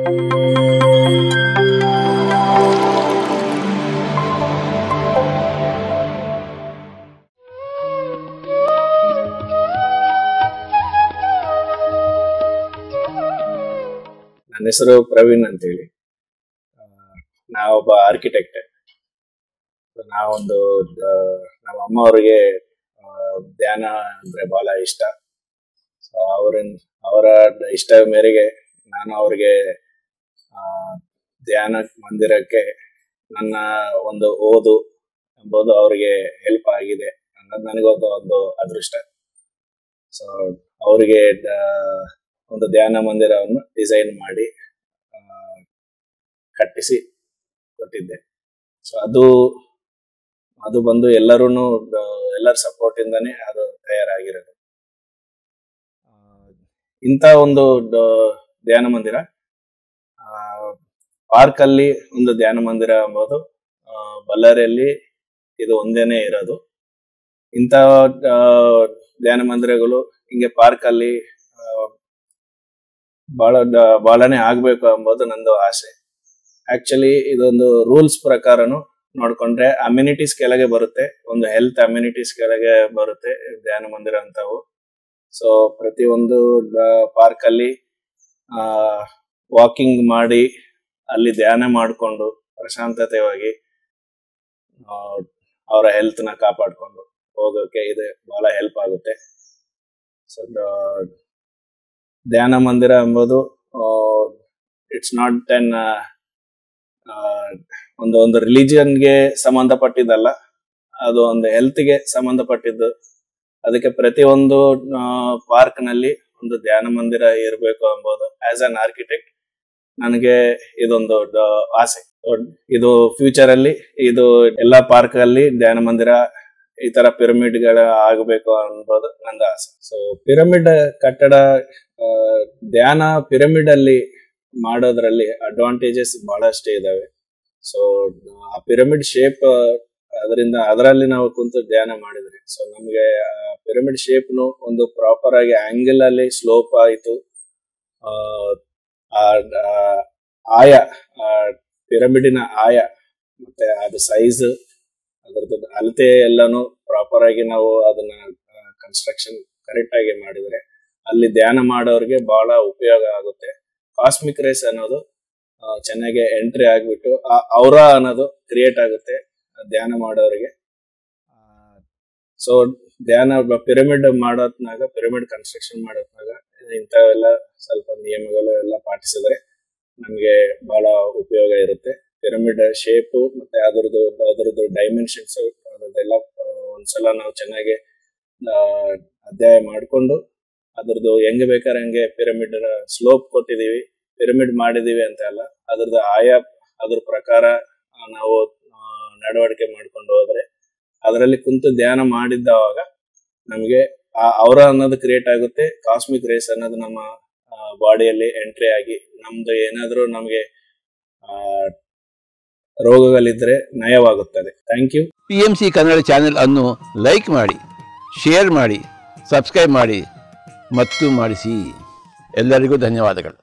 ನನ್ನ ಹೆಸರು ಪ್ರವೀಣ್ ಅಂತೇಳಿ. ನಾವೊಬ್ಬ ಆರ್ಕಿಟೆಕ್ಟ್. ನಾವೊಂದು ನಮ್ಮ ಅಮ್ಮ ಅವರಿಗೆ ಧ್ಯಾನ ಅಂದ್ರೆ ಬಹಳ ಇಷ್ಟ. ಅವರ ಇಷ್ಟ ಮೇರೆಗೆ ನಾನು ಅವರಿಗೆ ಧ್ಯಾನ ಮಂದಿರಕ್ಕೆ ನನ್ನ ಒಂದು ಓದು ಎಂಬುದು ಅವರಿಗೆ ಹೆಲ್ಪ್ ಆಗಿದೆ ಅನ್ನೋದು ನನಗೊಂದು ಒಂದು ಅದೃಷ್ಟ. ಸೊ ಅವರಿಗೆ ಒಂದು ಧ್ಯಾನ ಮಂದಿರವನ್ನು ಡಿಸೈನ್ ಮಾಡಿ ಕಟ್ಟಿಸಿ ಕೊಟ್ಟಿದ್ದೆ. ಸೊ ಅದು ಬಂದು ಎಲ್ಲರ ಸಪೋರ್ಟ್ ಇಂದಾನೆ ಅದು ತಯಾರಾಗಿರೋದು. ಇಂಥ ಒಂದು ಧ್ಯಾನ ಮಂದಿರ ಪಾರ್ಕ್ ಅಲ್ಲಿ ಒಂದು ಧ್ಯಾನ ಮಂದಿರ ಎಂಬುದು ಬಳ್ಳಾರಿಯಲ್ಲಿ ಇದು ಒಂದೇನೆ ಇರೋದು. ಇಂಥ ಧ್ಯಾನ ಮಂದಿರಗಳು ಹಿಂಗೆ ಪಾರ್ಕ್ ಅಲ್ಲಿ ಬಹಳನೇ ಆಗ್ಬೇಕು ಎಂಬುದು ನಂದು ಆಸೆ. ಆಕ್ಚುಲಿ ಇದೊಂದು ರೂಲ್ಸ್ ಪ್ರಕಾರನು ನೋಡ್ಕೊಂಡ್ರೆ ಅಮ್ಯುನಿಟೀಸ್ ಕೆಳಗೆ ಬರುತ್ತೆ, ಒಂದು ಹೆಲ್ತ್ ಅಮ್ಯುನಿಟೀಸ್ ಕೆಳಗೆ ಬರುತ್ತೆ ಧ್ಯಾನ ಮಂದಿರ ಅಂತವು. ಸೊ ಪ್ರತಿಯೊಂದು ಪಾರ್ಕ್ ಅಲ್ಲಿ ವಾಕಿಂಗ್ ಮಾಡಿ ಅಲ್ಲಿ ಧ್ಯಾನ ಮಾಡಿಕೊಂಡು ಪ್ರಶಾಂತತೆಯಾಗಿ ಅವರ ಹೆಲ್ತ್ ನ ಕಾಪಾಡ್ಕೊಂಡು ಹೋಗೋಕೆ ಇದು ಬಹಳ ಹೆಲ್ಪ್ ಆಗುತ್ತೆ. ಸೊ ಧ್ಯಾನ ಮಂದಿರ ಎಂಬುದು ಇಟ್ಸ್ ನಾಟ್ ಎನ್ ಒಂದು ರಿಲಿಜಿಯನ್ಗೆ ಸಂಬಂಧಪಟ್ಟಿದ್ದಲ್ಲ, ಅದು ಒಂದು ಹೆಲ್ತ್ಗೆ ಸಂಬಂಧಪಟ್ಟಿದ್ದು. ಅದಕ್ಕೆ ಪ್ರತಿಯೊಂದು ಪಾರ್ಕ್ ನಲ್ಲಿ ಒಂದು ಧ್ಯಾನ ಮಂದಿರ ಇರಬೇಕು ಎಂಬುದು ಆಸ್ ಅನ್ ಆರ್ಕಿಟೆಕ್ಟ್ ನನಗೆ ಇದೊಂದು ಆಸೆ. ಇದು ಫ್ಯೂಚರ್ ಅಲ್ಲಿ ಇದು ಎಲ್ಲಾ ಪಾರ್ಕ್ ಅಲ್ಲಿ ಧ್ಯಾನ ಮಂದಿರ ಈ ತರ ಪಿರಮಿಡ್ ಗಳ ಆಗಬೇಕು ಅನ್ನೋದು ನನ್ನ ಆಸೆ. ಸೊ ಪಿರಮಿಡ್ ಕಟ್ಟಡ ಧ್ಯಾನ ಪಿರಮಿಡ್ ಅಲ್ಲಿ ಮಾಡೋದ್ರಲ್ಲಿ ಅಡ್ವಾಂಟೇಜಸ್ ಬಹಳಷ್ಟೇ ಇದಾವೆ. ಸೊ ಆ ಪಿರಮಿಡ್ ಶೇಪ್ ಅದರಲ್ಲಿ ನಾವು ಕುಂತು ಧ್ಯಾನ ಮಾಡಿದ್ರೆ ಸೊ ನಮ್ಗೆ ಪಿರಮಿಡ್ ಶೇಪ್ ಒಂದು ಪ್ರಾಪರ್ ಆಗಿ ಆಂಗಲ್ ಅಲ್ಲಿ ಸ್ಲೋಪ್ ಆಯ್ತು. ಪಿರಮಿಡಿನ ಆಯ ಮತ್ತೆ ಅದು ಸೈಜ್ ಅದರದ್ದು ಅಳತೆ ಎಲ್ಲಾನು ಪ್ರಾಪರ್ ಆಗಿ ನಾವು ಅದನ್ನ ಕನ್ಸ್ಟ್ರಕ್ಷನ್ ಕರೆಕ್ಟ್ ಆಗಿ ಮಾಡಿದ್ರೆ ಅಲ್ಲಿ ಧ್ಯಾನ ಮಾಡೋರಿಗೆ ಬಹಳ ಉಪಯೋಗ ಆಗುತ್ತೆ. ಕಾಸ್ಮಿಕ್ ರೇಸ್ ಅನ್ನೋದು ಚೆನ್ನಾಗಿ ಎಂಟ್ರಿ ಆಗ್ಬಿಟ್ಟು ಔರಾ ಅನ್ನೋದು ಕ್ರಿಯೇಟ್ ಆಗುತ್ತೆ ಧ್ಯಾನ ಮಾಡೋರಿಗೆ. ಸೊ ಧ್ಯಾನ ಪಿರಮಿಡ್ ಮಾಡೋತ್ನಾಗ ಪಿರಮಿಡ್ ಕನ್ಸ್ಟ್ರಕ್ಷನ್ ಮಾಡೋತ್ನಾಗ ಇಂಥವೆಲ್ಲ ಸ್ವಲ್ಪ ನಿಯಮಗಳು ಎಲ್ಲ ಪಾಟಿಸಿದ್ರೆ ನಮ್ಗೆ ಬಹಳ ಉಪಯೋಗ ಇರುತ್ತೆ. ಪಿರಮಿಡ್ ಶೇಪ್ ಮತ್ತೆ ಅದರದ್ದು ಡೈಮೆನ್ಷನ್ಸ್ ಅದೆಲ್ಲ ಒಂದ್ಸಲ ನಾವು ಚೆನ್ನಾಗಿ ಅಧ್ಯಯನ ಮಾಡ್ಕೊಂಡು ಅದ್ರದ್ದು ಹೆಂಗ್ ಬೇಕಾದ್ರೆ ಹಂಗೆ ಪಿರಮಿಡ್ ಸ್ಲೋಪ್ ಕೊಟ್ಟಿದೀವಿ, ಪಿರಮಿಡ್ ಮಾಡಿದೀವಿ ಅಂತ ಅಲ್ಲ, ಅದ್ರ ಪ್ರಕಾರ ನಾವು ನಡವಳಿಕೆ ಮಾಡ್ಕೊಂಡು ಹೋದ್ರೆ ಅದರಲ್ಲಿ ಕುಂತು ಧ್ಯಾನ ಮಾಡಿದ್ದವಾಗ ನಮ್ಗೆ ಔರಾ ಅನ್ನೋದು ಕ್ರಿಯೇಟ್ ಆಗುತ್ತೆ. ಕಾಸ್ಮಿಕ್ ರೇಸ್ ಅನ್ನೋದು ನಮ್ಮ ಬಾಡಿಯಲ್ಲಿ ಎಂಟ್ರಿ ಆಗಿ ನಮ್ದು ಏನಾದ್ರೂ ನಮ್ಗೆ ರೋಗಗಳಿದ್ರೆ ನಯವಾಗುತ್ತದೆ. Thank you. PMC Kannada channel ಅನ್ನು ಲೈಕ್ ಮಾಡಿ, ಶೇರ್ ಮಾಡಿ, ಸಬ್ಸ್ಕ್ರೈಬ್ ಮಾಡಿ ಮತ್ತು ಮಾಡಿಸಿ. ಎಲ್ಲರಿಗೂ ಧನ್ಯವಾದಗಳು.